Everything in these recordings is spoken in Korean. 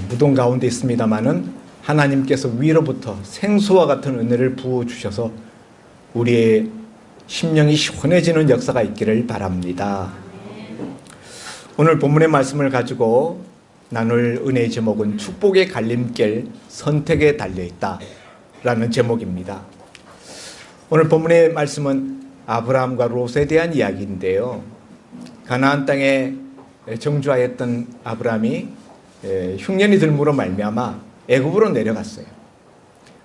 무덤 가운데 있습니다마는 하나님께서 위로부터 생수와 같은 은혜를 부어주셔서 우리의 심령이 시원해지는 역사가 있기를 바랍니다. 오늘 본문의 말씀을 가지고 나눌 은혜의 제목은 축복의 갈림길 선택에 달려있다 라는 제목입니다. 오늘 본문의 말씀은 아브라함과 롯에 대한 이야기인데요. 가나안 땅에 정주하였던 아브라함이 흉년이 들므로 말미암아 애굽으로 내려갔어요.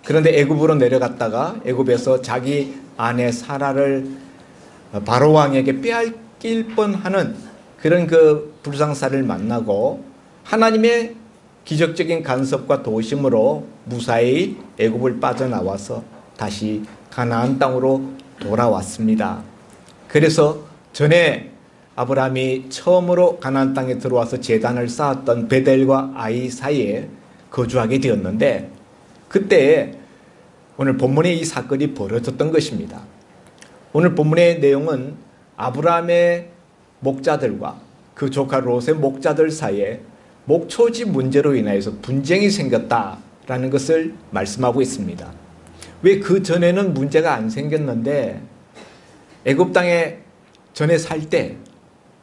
그런데 애굽으로 내려갔다가 애굽에서 자기 아내 사라를 바로 왕에게 빼앗길 뻔하는 그런 그 불상사를 만나고 하나님의 기적적인 간섭과 도우심으로 무사히 애굽을 빠져나와서 다시 가나안 땅으로 돌아왔습니다. 그래서 전에 아브라함이 처음으로 가나안 땅에 들어와서 제단을 쌓았던 베델과 아이 사이에 거주하게 되었는데, 그때 오늘 본문에 이 사건이 벌어졌던 것입니다. 오늘 본문의 내용은 아브라함의 목자들과 그 조카 롯의 목자들 사이에 목초지 문제로 인하여서 분쟁이 생겼다라는 것을 말씀하고 있습니다. 왜 그 전에는 문제가 안 생겼는데 애굽 땅에 전에 살 때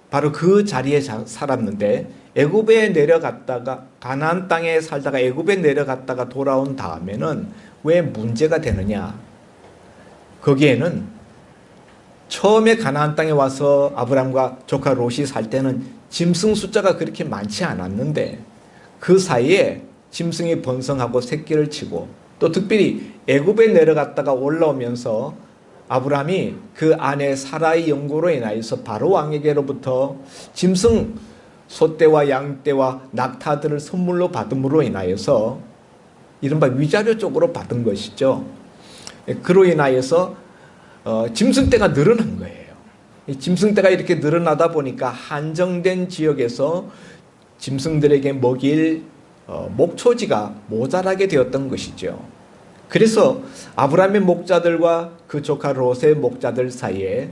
바로 그 자리에 살았는데 애굽에 내려갔다가 가나안 땅에 살다가 애굽에 내려갔다가 돌아온 다음에는 왜 문제가 되느냐? 거기에는 처음에 가나안 땅에 와서 아브라함과 조카 롯이 살 때는 짐승 숫자가 그렇게 많지 않았는데 그 사이에 짐승이 번성하고 새끼를 치고 또 특별히 애굽에 내려갔다가 올라오면서 아브라함이 그 아내 사라의 영고로 인하여서 바로 왕에게로부터 짐승 소떼와 양떼와 낙타들을 선물로 받음으로 인하여서 이른바 위자료 쪽으로 받은 것이죠. 그로 인하여서 짐승떼가 늘어난 거예요. 짐승떼가 이렇게 늘어나다 보니까 한정된 지역에서 짐승들에게 먹일 목초지가 모자라게 되었던 것이죠. 그래서 아브라함의 목자들과 그 조카 롯의 목자들 사이에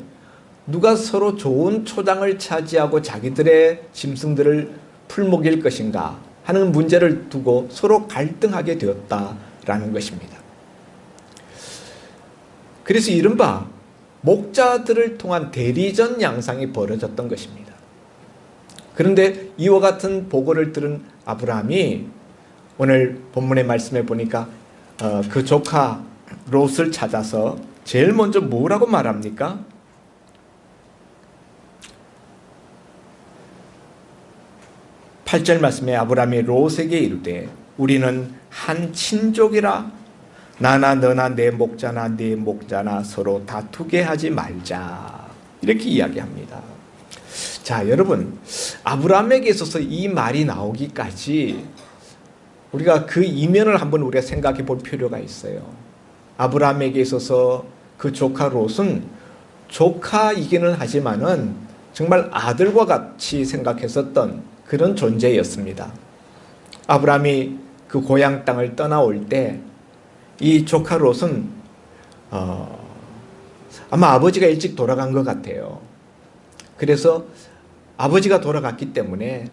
누가 서로 좋은 초장을 차지하고 자기들의 짐승들을 풀먹일 것인가 하는 문제를 두고 서로 갈등하게 되었다라는 것입니다. 그래서 이른바 목자들을 통한 대리전 양상이 벌어졌던 것입니다. 그런데 이와 같은 보고를 들은 아브라함이 오늘 본문의 말씀에 보니까 그 조카 롯을 찾아서 제일 먼저 뭐라고 말합니까? 8절 말씀에 아브라함이 롯에게 이르되 우리는 한 친족이라 나나 너나 내 목자나 네 목자나 서로 다투게 하지 말자, 이렇게 이야기합니다. 자, 여러분, 아브라함에게 있어서 이 말이 나오기까지 우리가 그 이면을 한번 우리가 생각해 볼 필요가 있어요. 아브라함에게 있어서 그 조카 롯은 조카이기는 하지만은 정말 아들과 같이 생각했었던 그런 존재였습니다. 아브라함이 그 고향 땅을 떠나올 때 이 조카 롯은 아마 아버지가 일찍 돌아간 것 같아요. 그래서 아버지가 돌아갔기 때문에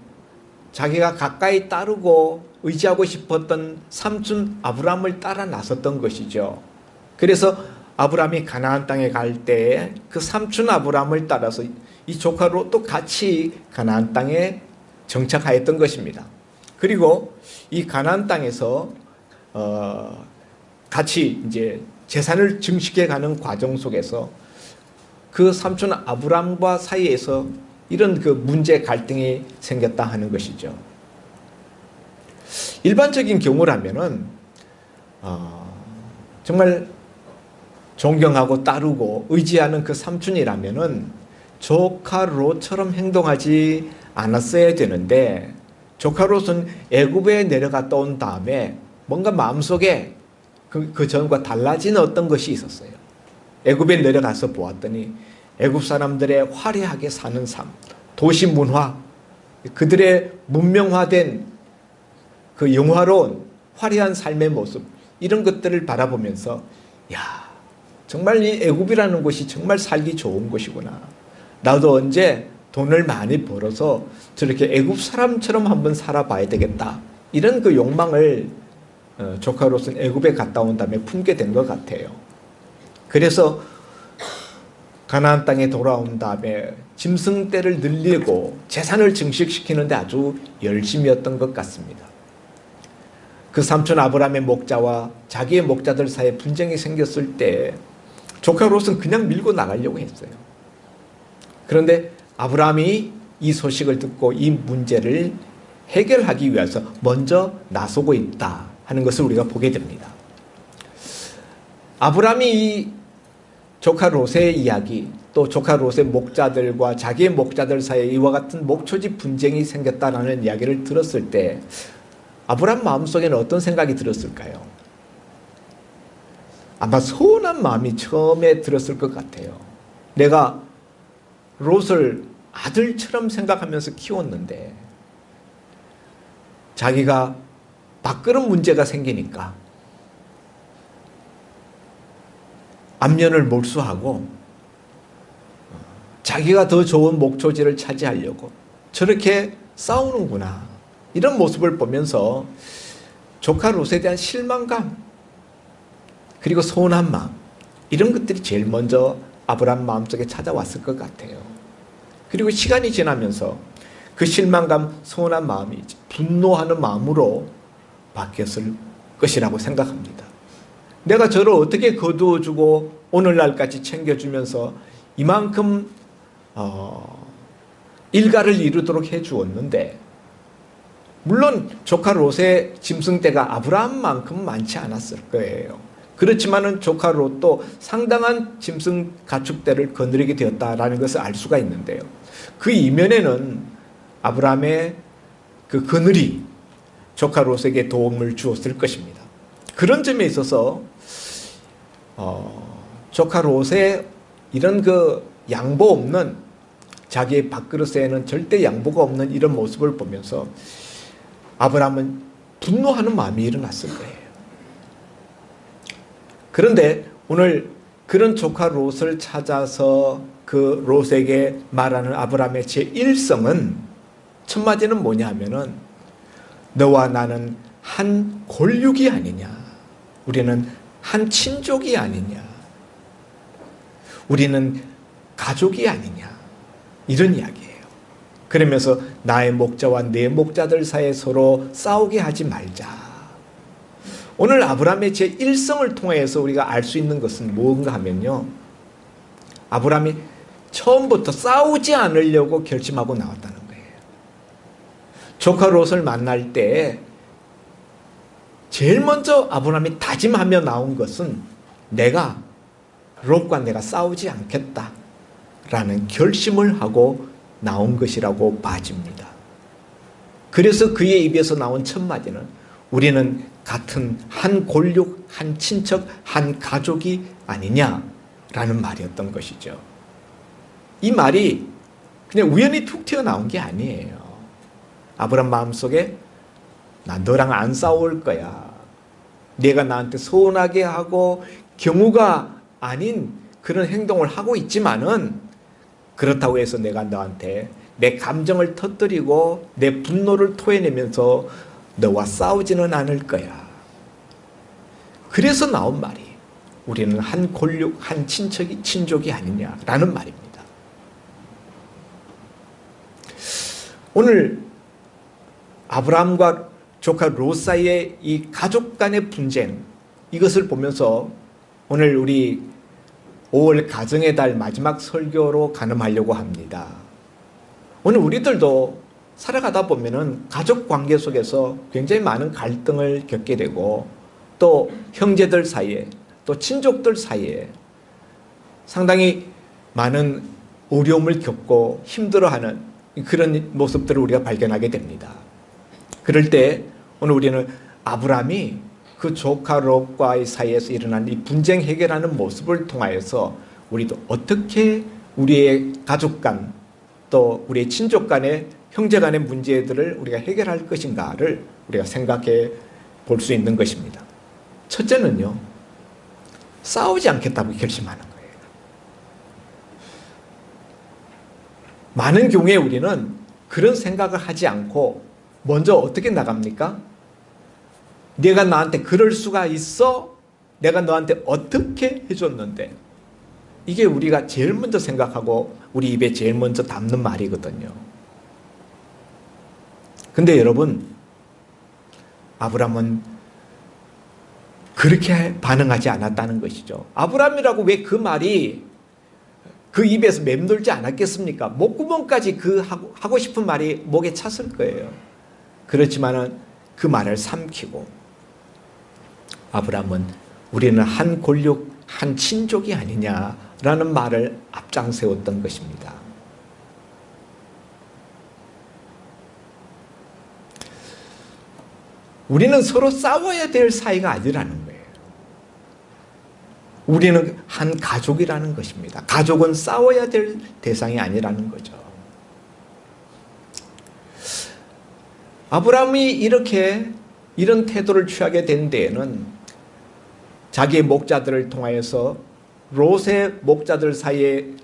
자기가 가까이 따르고 의지하고 싶었던 삼촌 아브라함을 따라 나섰던 것이죠. 그래서 아브라함이 가나안 땅에 갈 때에 그 삼촌 아브라함을 따라서 이 조카 롯도 같이 가나안 땅에 정착하였던 것입니다. 그리고 이 가나안 땅에서 같이 이제 재산을 증식해 가는 과정 속에서 그 삼촌 아브라함과 사이에서 이런 그 문제 갈등이 생겼다 하는 것이죠. 일반적인 경우라면은 정말 존경하고 따르고 의지하는 그 삼촌이라면은 조카 롯처럼 행동하지 않았어야 되는데, 조카 롯은 애굽에 내려갔다 온 다음에 뭔가 마음속에 그 전과 달라진 어떤 것이 있었어요. 애굽에 내려가서 보았더니 애굽 사람들의 화려하게 사는 삶, 도시 문화, 그들의 문명화된 그 영화로운 화려한 삶의 모습, 이런 것들을 바라보면서 야, 정말 이 애굽이라는 곳이 정말 살기 좋은 곳이구나. 나도 언제 돈을 많이 벌어서 저렇게 애굽 사람처럼 한번 살아봐야 되겠다 이런 그 욕망을 조카 롯은 애굽에 갔다 온 다음에 품게 된 것 같아요. 그래서 가나안 땅에 돌아온 다음에 짐승떼를 늘리고 재산을 증식시키는데 아주 열심이었던 것 같습니다. 그 삼촌 아브라함의 목자와 자기의 목자들 사이에 분쟁이 생겼을 때 조카 롯은 그냥 밀고 나가려고 했어요. 그런데 아브라함이 이 소식을 듣고 이 문제를 해결하기 위해서 먼저 나서고 있다 하는 것을 우리가 보게 됩니다. 아브라함이 이 조카 롯의 이야기, 또 조카 롯의 목자들과 자기의 목자들 사이에 이와 같은 목초지 분쟁이 생겼다라는 이야기를 들었을 때 아브라함 마음속에는 어떤 생각이 들었을까요? 아마 서운한 마음이 처음에 들었을 것 같아요. 내가 롯을 아들처럼 생각하면서 키웠는데 자기가 밥그릇 문제가 생기니까 안면을 몰수하고 자기가 더 좋은 목초지를 차지하려고 저렇게 싸우는구나. 이런 모습을 보면서 조카 롯에 대한 실망감 그리고 서운한 마음, 이런 것들이 제일 먼저 아브라함 마음속에 찾아왔을 것 같아요. 그리고 시간이 지나면서 그 실망감, 서운한 마음이 분노하는 마음으로 바뀌었을 것이라고 생각합니다. 내가 저를 어떻게 거두어주고 오늘날까지 챙겨주면서 이만큼 일가를 이루도록 해주었는데, 물론 조카 롯의 짐승떼가 아브라함만큼 많지 않았을 거예요. 그렇지만은 조카 롯도 상당한 짐승 가축대를 거느리게 되었다라는 것을 알 수가 있는데요. 그 이면에는 아브라함의 그 그늘이 조카 롯에게 도움을 주었을 것입니다. 그런 점에 있어서 조카 롯의 이런 그 양보 없는, 자기의 밥그릇에는 절대 양보가 없는 이런 모습을 보면서 아브라함은 분노하는 마음이 일어났을 거예요. 그런데 오늘 그런 조카 롯을 찾아서 그 롯에게 말하는 아브라함의 제1성은, 첫 마디는 뭐냐 하면은 너와 나는 한 골육이 아니냐, 우리는 한 친족이 아니냐, 우리는 가족이 아니냐, 이런 이야기예요. 그러면서 나의 목자와 내 목자들 사이에 서로 싸우게 하지 말자. 오늘 아브라함의 제1성을 통해서 우리가 알 수 있는 것은 뭔가 하면요, 아브라함이 처음부터 싸우지 않으려고 결심하고 나왔다는 거예요. 조카 롯을 만날 때 제일 먼저 아브라함이 다짐하며 나온 것은 롯과 내가 싸우지 않겠다라는 결심을 하고 나온 것이라고 봐집니다. 그래서 그의 입에서 나온 첫 마디는 우리는 같은 한 골육, 한 친척, 한 가족이 아니냐라는 말이었던 것이죠. 이 말이 그냥 우연히 툭 튀어나온 게 아니에요. 아브라함 마음속에 나 너랑 안 싸울 거야, 내가 나한테 서운하게 하고 경우가 아닌 그런 행동을 하고 있지만은 그렇다고 해서 내가 너한테 내 감정을 터뜨리고 내 분노를 토해내면서 너와 싸우지는 않을 거야. 그래서 나온 말이 우리는 한 골육, 한 친족이 아니냐라는 말입니다. 오늘 아브라함과 조카 롯 사이의 이 가족 간의 분쟁, 이것을 보면서 오늘 우리 5월 가정의 달 마지막 설교로 가늠하려고 합니다. 오늘 우리들도 살아가다 보면은 가족 관계 속에서 굉장히 많은 갈등을 겪게 되고, 또 형제들 사이에, 또 친족들 사이에 상당히 많은 어려움을 겪고 힘들어하는 그런 모습들을 우리가 발견하게 됩니다. 그럴 때 오늘 우리는 아브라함이 그 조카 롯과의 사이에서 일어난 이 분쟁 해결하는 모습을 통하여서 우리도 어떻게 우리의 가족 간, 또 우리의 친족 간의, 형제 간의 문제들을 우리가 해결할 것인가를 우리가 생각해 볼 수 있는 것입니다. 첫째는요, 싸우지 않겠다고 결심하는 거예요. 많은 경우에 우리는 그런 생각을 하지 않고 먼저 어떻게 나갑니까? 내가 나한테 그럴 수가 있어? 내가 너한테 어떻게 해줬는데? 이게 우리가 제일 먼저 생각하고 우리 입에 제일 먼저 담는 말이거든요. 근데 여러분, 아브라함은 그렇게 반응하지 않았다는 것이죠. 아브라함이라고 왜 그 말이 그 입에서 맴돌지 않았겠습니까? 목구멍까지 그 하고 싶은 말이 목에 찼을 거예요. 그렇지만은 그 말을 삼키고 아브라함은 우리는 한 골육, 한 친족이 아니냐라는 말을 앞장세웠던 것입니다. 우리는 서로 싸워야 될 사이가 아니라는 거예요. 우리는 한 가족이라는 것입니다. 가족은 싸워야 될 대상이 아니라는 거죠. 아브라함이 이런 태도를 취하게 된 데에는 자기의 목자들을 통하여서 롯의 목자들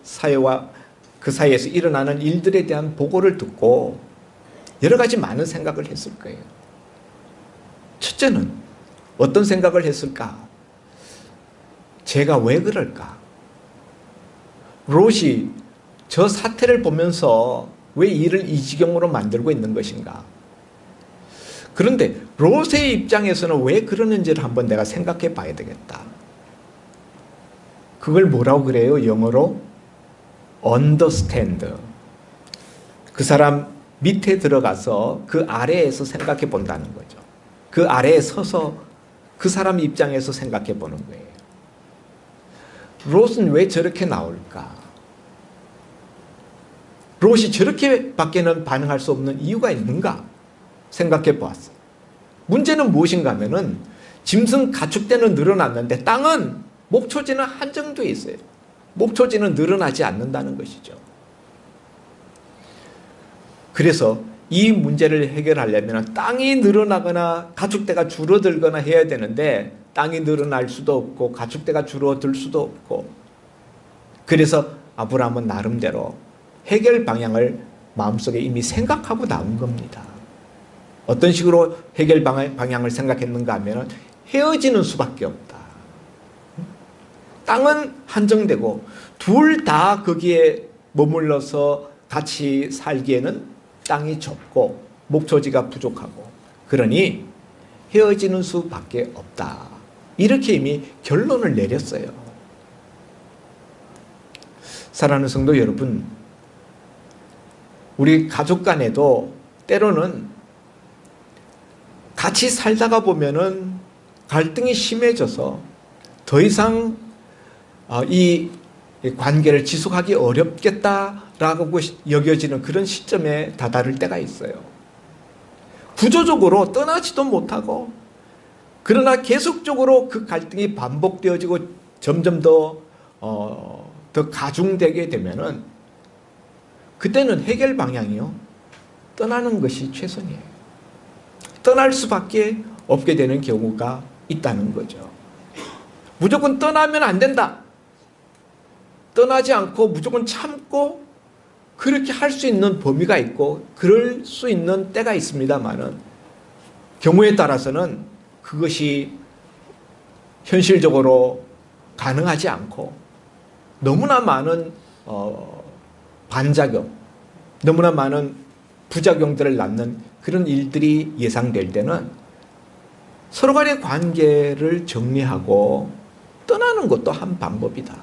사이와 그 사이에서 일어나는 일들에 대한 보고를 듣고 여러 가지 많은 생각을 했을 거예요. 첫째는 어떤 생각을 했을까? 제가 왜 그럴까? 롯이 저 사태를 보면서 왜 일을 이 지경으로 만들고 있는 것인가? 그런데 롯의 입장에서는 왜 그러는지를 한번 내가 생각해 봐야 되겠다. 그걸 뭐라고 그래요? 영어로 understand. 그 사람 밑에 들어가서 그 아래에서 생각해 본다는 거죠. 그 아래에 서서 그 사람 입장에서 생각해 보는 거예요. 롯은 왜 저렇게 나올까? 롯이 저렇게밖에는 반응할 수 없는 이유가 있는가? 생각해 보았어. 문제는 무엇인가 하면은 짐승 가축대는 늘어났는데 땅은 목초지는 한정되어 있어요. 목초지는 늘어나지 않는다는 것이죠. 그래서 이 문제를 해결하려면 땅이 늘어나거나 가축대가 줄어들거나 해야 되는데 땅이 늘어날 수도 없고 가축대가 줄어들 수도 없고, 그래서 아브라함은 나름대로 해결 방향을 마음속에 이미 생각하고 나온 겁니다. 어떤 식으로 해결 방향을 생각했는가 하면 헤어지는 수밖에 없다. 땅은 한정되고 둘 다 거기에 머물러서 같이 살기에는 땅이 좁고 목초지가 부족하고, 그러니 헤어지는 수밖에 없다. 이렇게 이미 결론을 내렸어요. 사랑하는 성도 여러분, 우리 가족 간에도 때로는 같이 살다가 보면은 갈등이 심해져서 더 이상 이 관계를 지속하기 어렵겠다라고 여겨지는 그런 시점에 다다를 때가 있어요. 구조적으로 떠나지도 못하고, 그러나 계속적으로 그 갈등이 반복되어지고 점점 더 가중되게 되면은 그때는 해결 방향이요, 떠나는 것이 최선이에요. 떠날 수밖에 없게 되는 경우가 있다는 거죠. 무조건 떠나면 안 된다. 떠나지 않고 무조건 참고, 그렇게 할 수 있는 범위가 있고 그럴 수 있는 때가 있습니다만은 경우에 따라서는 그것이 현실적으로 가능하지 않고 너무나 많은 반작용, 너무나 많은 부작용들을 낳는 그런 일들이 예상될 때는 서로 간의 관계를 정리하고 떠나는 것도 한 방법이다.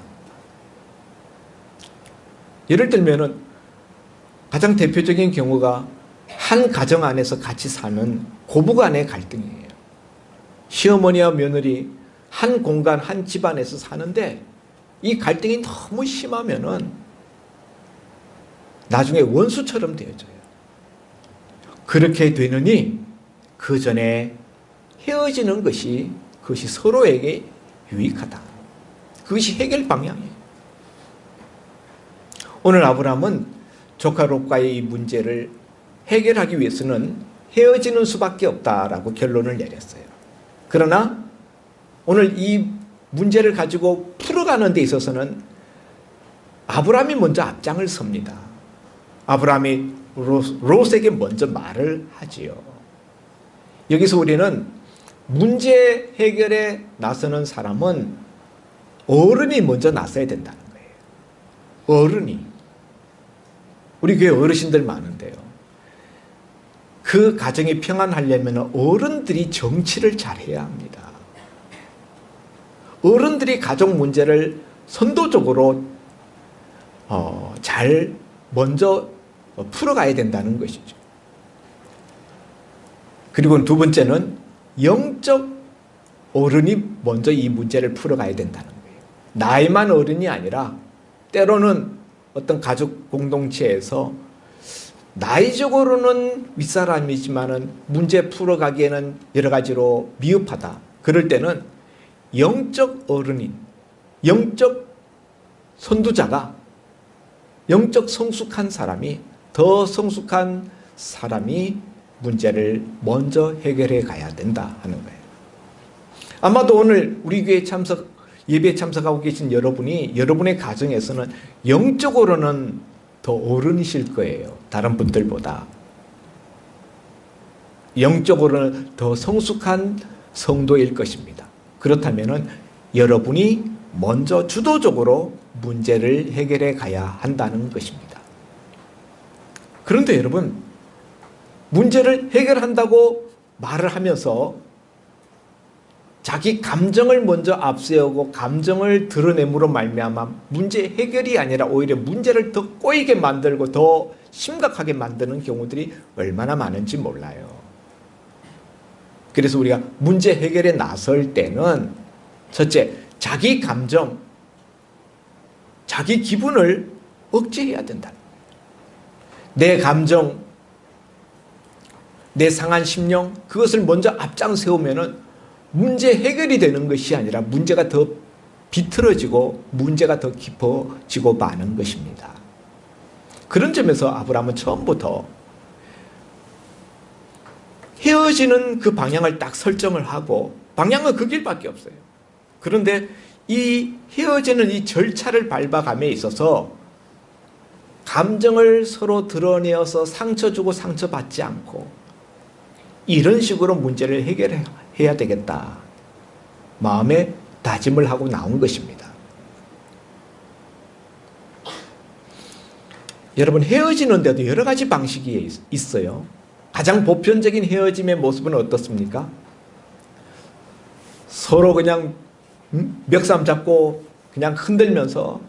예를 들면은 가장 대표적인 경우가 한 가정 안에서 같이 사는 고부 간의 갈등이에요. 시어머니와 며느리 한 공간, 한 집안에서 사는데 이 갈등이 너무 심하면은 나중에 원수처럼 되어져요. 그렇게 되느니 그 전에 헤어지는 것이, 그것이 서로에게 유익하다. 그것이 해결 방향이에요. 오늘 아브라함은 조카 롯과의 이 문제를 해결하기 위해서는 헤어지는 수밖에 없다라고 결론을 내렸어요. 그러나 오늘 이 문제를 가지고 풀어가는 데 있어서는 아브라함이 먼저 앞장을 섭니다. 아브라함이 롯에게 먼저 말을 하지요. 여기서 우리는 문제 해결에 나서는 사람은 어른이 먼저 나서야 된다는 거예요. 어른이. 우리 교회 어르신들 많은데요. 그 가정이 평안하려면 어른들이 정치를 잘해야 합니다. 어른들이 가족 문제를 선도적으로 잘 먼저 풀어가야 된다는 것이죠. 그리고 두 번째는 영적 어른이 먼저 이 문제를 풀어가야 된다는 거예요. 나이만 어른이 아니라 때로는 어떤 가족 공동체에서 나이적으로는 윗사람이지만은 문제 풀어가기에는 여러 가지로 미흡하다. 그럴 때는 영적 어른인, 영적 선두자가, 영적 성숙한 사람이, 더 성숙한 사람이 문제를 먼저 해결해 가야 된다 하는 거예요. 아마도 오늘 우리 교회 예배에 참석하고 계신 여러분이 여러분의 가정에서는 영적으로는 더 어른이실 거예요. 다른 분들보다. 영적으로는 더 성숙한 성도일 것입니다. 그렇다면 여러분이 먼저 주도적으로 문제를 해결해 가야 한다는 것입니다. 그런데 여러분, 문제를 해결한다고 말을 하면서 자기 감정을 먼저 앞세우고 감정을 드러냄으로 말미암아 문제 해결이 아니라 오히려 문제를 더 꼬이게 만들고 더 심각하게 만드는 경우들이 얼마나 많은지 몰라요. 그래서 우리가 문제 해결에 나설 때는 첫째, 자기 감정, 자기 기분을 억제해야 된다. 내 감정, 내 상한 심령, 그것을 먼저 앞장 세우면은 문제 해결이 되는 것이 아니라 문제가 더 비틀어지고 문제가 더 깊어지고 마는 것입니다. 그런 점에서 아브라함은 처음부터 헤어지는 그 방향을 딱 설정을 하고, 방향은 그 길밖에 없어요. 그런데 이 헤어지는 이 절차를 밟아감에 있어서 감정을 서로 드러내어서 상처 주고 상처받지 않고 이런 식으로 문제를 해결해야 되겠다. 마음에 다짐을 하고 나온 것입니다. 여러분, 헤어지는데도 여러 가지 방식이 있어요. 가장 보편적인 헤어짐의 모습은 어떻습니까? 서로 그냥 멱살 잡고 그냥 흔들면서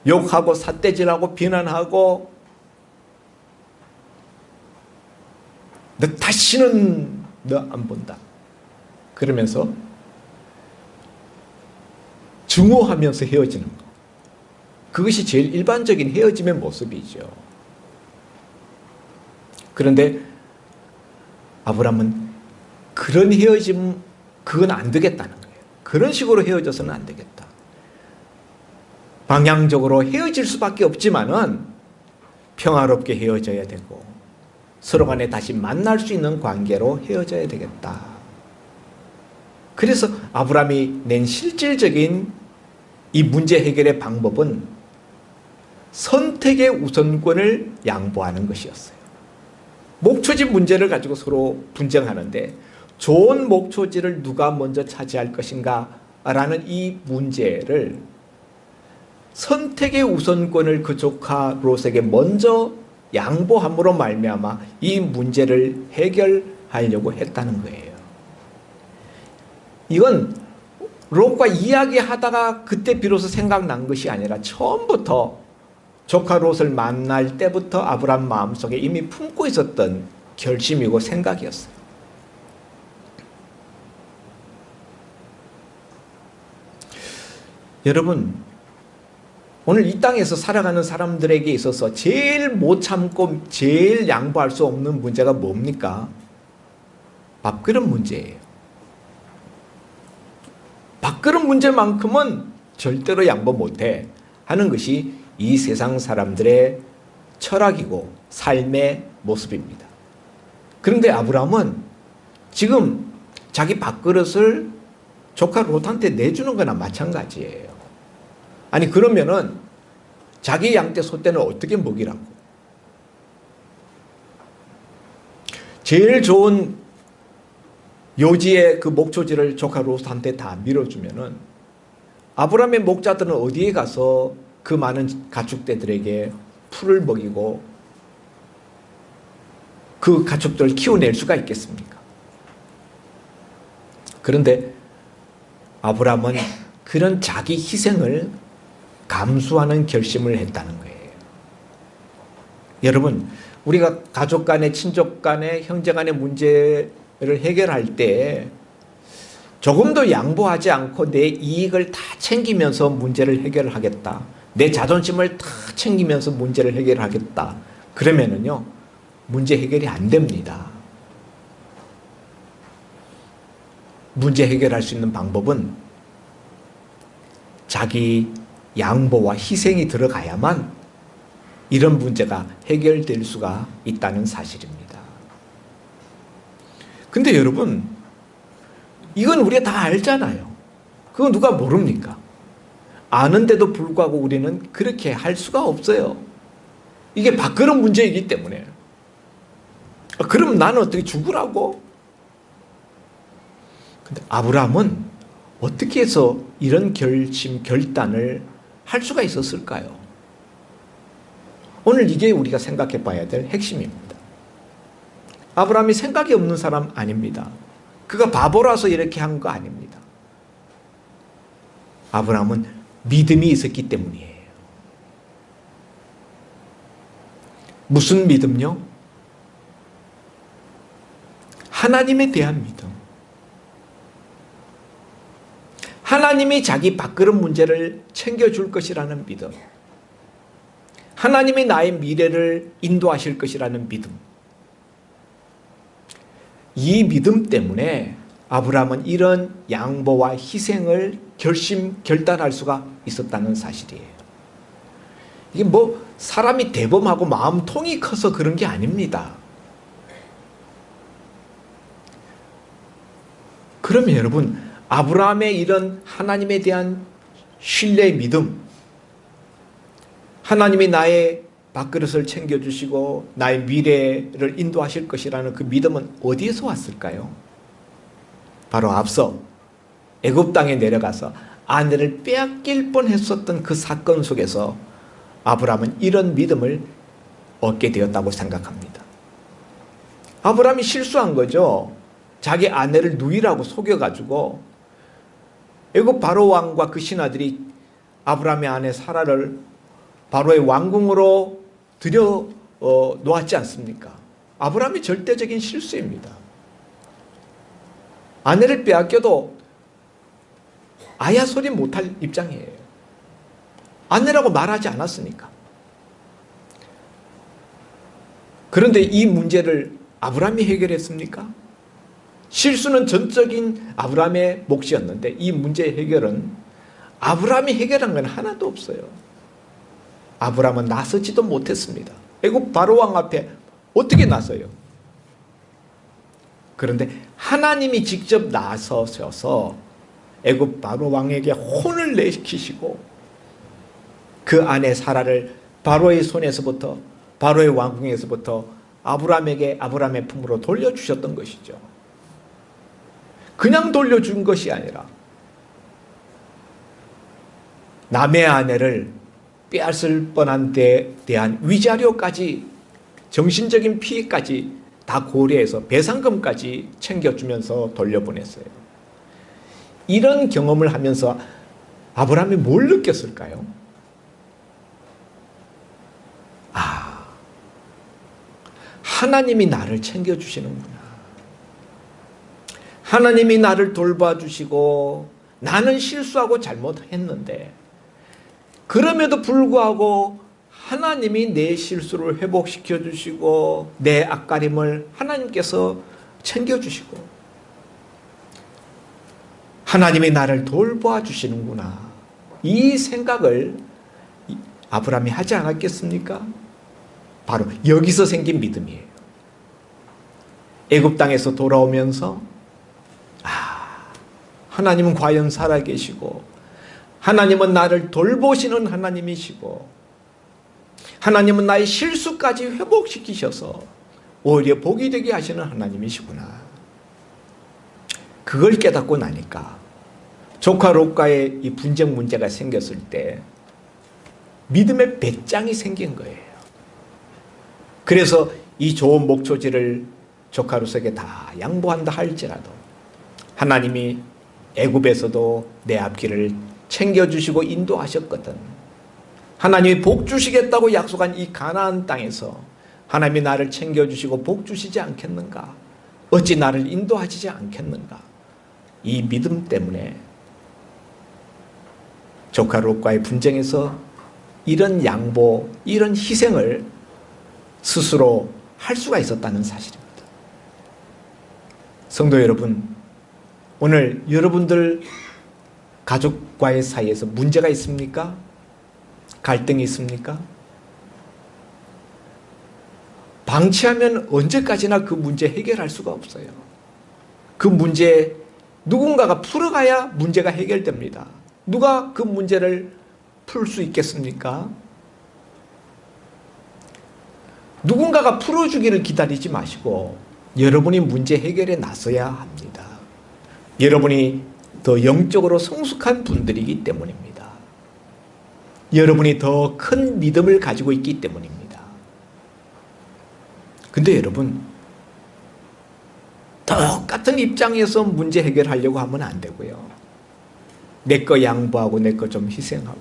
욕하고 삿대질하고 비난하고, 너 다시는 너 안 본다. 그러면서 증오하면서 헤어지는 것. 그것이 제일 일반적인 헤어짐의 모습이죠. 그런데 아브라함은 그런 헤어짐, 그건 안 되겠다는 거예요. 그런 식으로 헤어져서는 안 되겠다. 방향적으로 헤어질 수밖에 없지만은 평화롭게 헤어져야 되고 서로 간에 다시 만날 수 있는 관계로 헤어져야 되겠다. 그래서 아브라함이 낸 실질적인 이 문제 해결의 방법은 선택의 우선권을 양보하는 것이었어요. 목초지 문제를 가지고 서로 분쟁하는데 좋은 목초지를 누가 먼저 차지할 것인가 라는 이 문제를 선택의 우선권을 그 조카 롯에게 먼저 양보함으로 말미암아 이 문제를 해결하려고 했다는 거예요. 이건 롯과 이야기하다가 그때 비로소 생각난 것이 아니라 처음부터 조카 롯을 만날 때부터 아브라함 마음속에 이미 품고 있었던 결심이고 생각이었어요. 여러분, 오늘 이 땅에서 살아가는 사람들에게 있어서 제일 못 참고 제일 양보할 수 없는 문제가 뭡니까? 밥그릇 문제예요. 밥그릇 문제만큼은 절대로 양보 못해 하는 것이 이 세상 사람들의 철학이고 삶의 모습입니다. 그런데 아브라함은 지금 자기 밥그릇을 조카 롯한테 내주는 거나 마찬가지예요. 아니, 그러면은 자기 양떼 소떼는 어떻게 먹이라고? 제일 좋은 요지의 그 목초지를 조카 롯한테 다 밀어주면은 아브라함의 목자들은 어디에 가서 그 많은 가축대들에게 풀을 먹이고 그 가축들을 키워낼 수가 있겠습니까? 그런데 아브라함은 그런 자기 희생을 감수하는 결심을 했다는 거예요. 여러분, 우리가 가족 간의, 친족 간의, 형제 간의 문제를 해결할 때 조금도 양보하지 않고 내 이익을 다 챙기면서 문제를 해결하겠다, 내 자존심을 다 챙기면서 문제를 해결하겠다, 그러면은요 문제 해결이 안 됩니다. 문제 해결할 수 있는 방법은 자기 양보와 희생이 들어가야만 이런 문제가 해결될 수가 있다는 사실입니다. 근데 여러분, 이건 우리가 다 알잖아요. 그거 누가 모릅니까? 아는데도 불구하고 우리는 그렇게 할 수가 없어요. 이게 밥그릇 문제이기 때문에. 그럼 나는 어떻게 죽으라고? 근데 아브라함은 어떻게 해서 이런 결단을 할 수가 있었을까요? 오늘 이게 우리가 생각해 봐야 될 핵심입니다. 아브라함이 생각이 없는 사람 아닙니다. 그가 바보라서 이렇게 한 거 아닙니다. 아브라함은 믿음이 있었기 때문이에요. 무슨 믿음요? 하나님에 대한 믿음. 하나님이 자기 밥그릇 문제를 챙겨줄 것이라는 믿음. 하나님이 나의 미래를 인도하실 것이라는 믿음. 이 믿음 때문에 아브라함은 이런 양보와 희생을 결단할 수가 있었다는 사실이에요. 이게 뭐 사람이 대범하고 마음통이 커서 그런 게 아닙니다. 그러면 여러분, 아브라함의 이런 하나님에 대한 신뢰의 믿음, 하나님이 나의 밥그릇을 챙겨주시고 나의 미래를 인도하실 것이라는 그 믿음은 어디에서 왔을까요? 바로 앞서 애굽 땅에 내려가서 아내를 빼앗길 뻔했었던 그 사건 속에서 아브라함은 이런 믿음을 얻게 되었다고 생각합니다. 아브라함이 실수한 거죠. 자기 아내를 누이라고 속여가지고 애굽 바로 왕과 그 신하들이 아브라함의 아내 사라를 바로의 왕궁으로 들여 놓았지 않습니까? 아브라함이 절대적인 실수입니다. 아내를 빼앗겨도 아야 소리 못할 입장이에요. 아내라고 말하지 않았으니까. 그런데 이 문제를 아브라함이 해결했습니까? 실수는 전적인 아브라함의 몫이었는데 이 문제의 해결은 아브라함이 해결한 건 하나도 없어요. 아브라함은 나서지도 못했습니다. 애굽 바로왕 앞에 어떻게 나서요? 그런데 하나님이 직접 나서셔서 애굽 바로왕에게 혼을 내키시고 그 아내 사라를 바로의 손에서부터, 바로의 왕궁에서부터 아브라함의 품으로 돌려주셨던 것이죠. 그냥 돌려준 것이 아니라 남의 아내를 빼앗을 뻔한 데 대한 위자료까지, 정신적인 피해까지 다 고려해서 배상금까지 챙겨주면서 돌려보냈어요. 이런 경험을 하면서 아브라함이 뭘 느꼈을까요? 하나님이 나를 챙겨주시는구나. 하나님이 나를 돌봐주시고 나는 실수하고 잘못했는데 그럼에도 불구하고 하나님이 내 실수를 회복시켜 주시고 내 앞가림을 하나님께서 챙겨주시고 하나님이 나를 돌봐 주시는구나. 이 생각을 아브라함이 하지 않았겠습니까? 바로 여기서 생긴 믿음이에요. 애굽 땅에서 돌아오면서 하나님은 과연 살아계시고 하나님은 나를 돌보시는 하나님이시고 하나님은 나의 실수까지 회복시키셔서 오히려 복이 되게 하시는 하나님이시구나. 그걸 깨닫고 나니까 조카 롯과의 이 분쟁 문제가 생겼을 때 믿음의 배짱이 생긴 거예요. 그래서 이 좋은 목초지를 조카 롯에게 다 양보한다 할지라도 하나님이 애굽에서도 내 앞길을 챙겨주시고 인도하셨거든. 하나님이 복 주시겠다고 약속한 이 가나안 땅에서 하나님이 나를 챙겨주시고 복 주시지 않겠는가? 어찌 나를 인도하시지 않겠는가? 이 믿음 때문에 조카 롯과의 분쟁에서 이런 양보, 이런 희생을 스스로 할 수가 있었다는 사실입니다. 성도 여러분, 오늘 여러분들 가족과의 사이에서 문제가 있습니까? 갈등이 있습니까? 방치하면 언제까지나 그 문제 해결할 수가 없어요. 그 문제 누군가가 풀어가야 문제가 해결됩니다. 누가 그 문제를 풀 수 있겠습니까? 누군가가 풀어주기를 기다리지 마시고 여러분이 문제 해결에 나서야 합니다. 여러분이 더 영적으로 성숙한 분들이기 때문입니다. 여러분이 더 큰 믿음을 가지고 있기 때문입니다. 근데 여러분, 똑같은 입장에서 문제 해결하려고 하면 안 되고요. 내 거 양보하고 내 거 좀 희생하고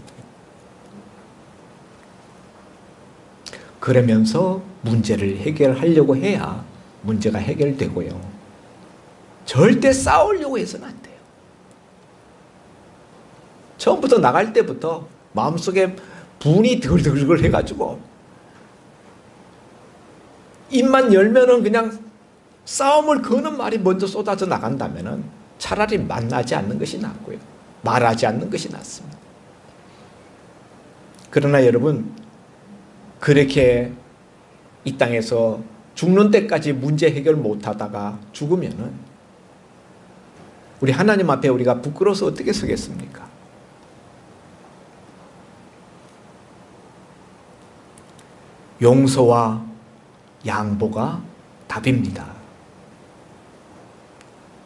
그러면서 문제를 해결하려고 해야 문제가 해결되고요. 절대 싸우려고 해서는 안 돼요. 처음부터 나갈 때부터 마음속에 분이 들글들글 해가지고 입만 열면은 그냥 싸움을 거는 말이 먼저 쏟아져 나간다면은 차라리 만나지 않는 것이 낫고요. 말하지 않는 것이 낫습니다. 그러나 여러분, 그렇게 이 땅에서 죽는 때까지 문제 해결 못하다가 죽으면은 우리 하나님 앞에 우리가 부끄러워서 어떻게 서겠습니까? 용서와 양보가 답입니다.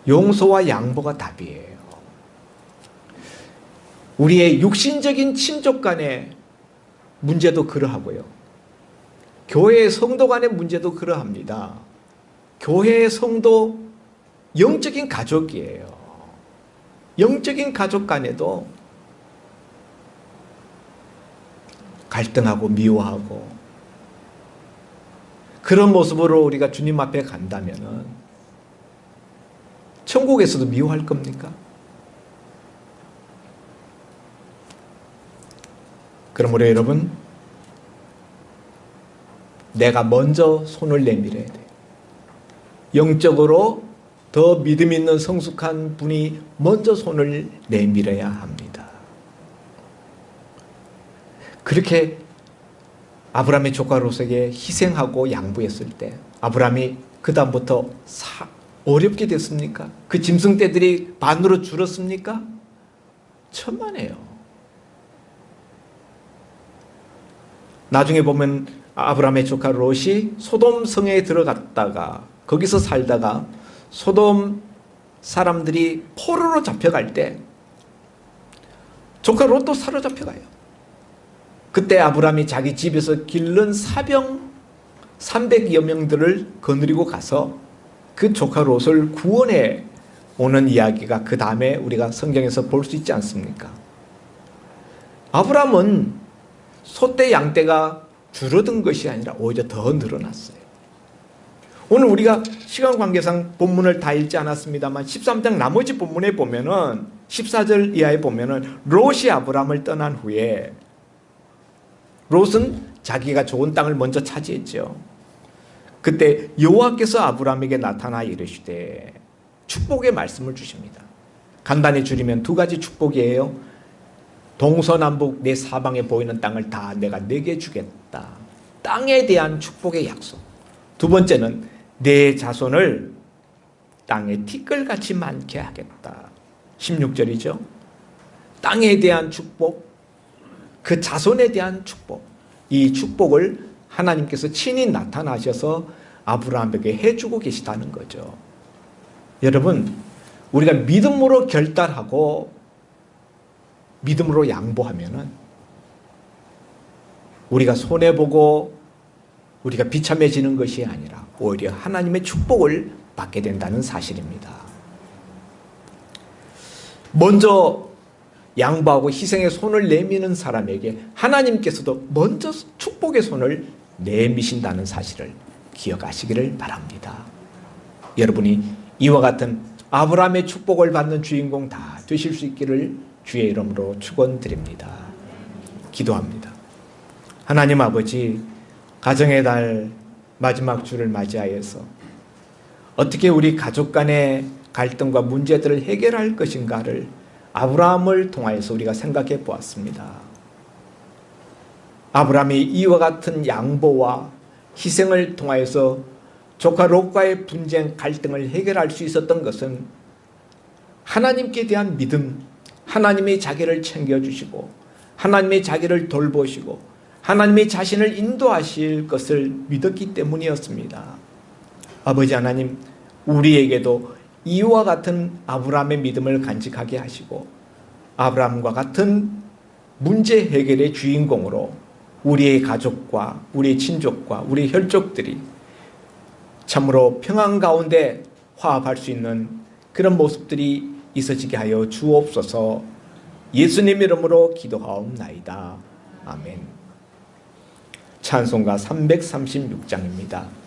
용서와 양보가 답이에요. 우리의 육신적인 친족 간의 문제도 그러하고요. 교회의 성도 간의 문제도 그러합니다. 교회의 성도 영적인 가족이에요. 영적인 가족 간에도 갈등하고 미워하고 그런 모습으로 우리가 주님 앞에 간다면은 천국에서도 미워할 겁니까? 그러므로 여러분, 내가 먼저 손을 내밀어야 돼요. 영적으로 더 믿음 있는 성숙한 분이 먼저 손을 내밀어야 합니다. 그렇게 아브라함의 조카 롯에게 희생하고 양보했을 때 아브라함이 그 다음부터 어렵게 됐습니까? 그 짐승떼들이 반으로 줄었습니까? 천만에요. 나중에 보면 아브라함의 조카 롯이 소돔 성에 들어갔다가 거기서 살다가 소돔 사람들이 포로로 잡혀갈 때 조카 롯도 사로잡혀가요. 그때 아브라함이 자기 집에서 기른 사병 300여 명들을 거느리고 가서 그 조카 롯을 구원해 오는 이야기가 그 다음에 우리가 성경에서 볼 수 있지 않습니까? 아브라함은 소떼 양떼가 줄어든 것이 아니라 오히려 더 늘어났어요. 오늘 우리가 시간 관계상 본문을 다 읽지 않았습니다만 13장 나머지 본문에 보면은 14절 이하에 보면은 롯이 아브라함을 떠난 후에 롯은 자기가 좋은 땅을 먼저 차지했죠. 그때 여호와께서 아브라함에게 나타나 이르시되 축복의 말씀을 주십니다. 간단히 줄이면 두 가지 축복이에요. 동서남북 내 사방에 보이는 땅을 다 내가 내게 주겠다. 땅에 대한 축복의 약속. 두 번째는 내 자손을 땅에 티끌같이 많게 하겠다. 16절이죠. 땅에 대한 축복, 그 자손에 대한 축복. 이 축복을 하나님께서 친히 나타나셔서 아브라함에게 해주고 계시다는 거죠. 여러분, 우리가 믿음으로 결단하고 믿음으로 양보하면은 우리가 손해보고 우리가 비참해지는 것이 아니라 오히려 하나님의 축복을 받게 된다는 사실입니다. 먼저 양보하고 희생의 손을 내미는 사람에게 하나님께서도 먼저 축복의 손을 내미신다는 사실을 기억하시기를 바랍니다. 여러분이 이와 같은 아브라함의 축복을 받는 주인공 다 되실 수 있기를 주의 이름으로 축원드립니다. 기도합니다. 하나님 아버지, 가정의 달 마지막 주를 맞이하여서 어떻게 우리 가족 간의 갈등과 문제들을 해결할 것인가를 아브라함을 통하여서 우리가 생각해 보았습니다. 아브라함이 이와 같은 양보와 희생을 통하여서 조카 롯과의 분쟁, 갈등을 해결할 수 있었던 것은 하나님께 대한 믿음, 하나님이 자기를 챙겨주시고 하나님이 자기를 돌보시고 하나님이 자신을 인도하실 것을 믿었기 때문이었습니다. 아버지 하나님, 우리에게도 이와 같은 아브라함의 믿음을 간직하게 하시고 아브라함과 같은 문제 해결의 주인공으로 우리의 가족과 우리의 친족과 우리의 혈족들이 참으로 평안 가운데 화합할 수 있는 그런 모습들이 있어지게 하여 주옵소서. 예수님 이름으로 기도하옵나이다. 아멘. 찬송가 336장입니다.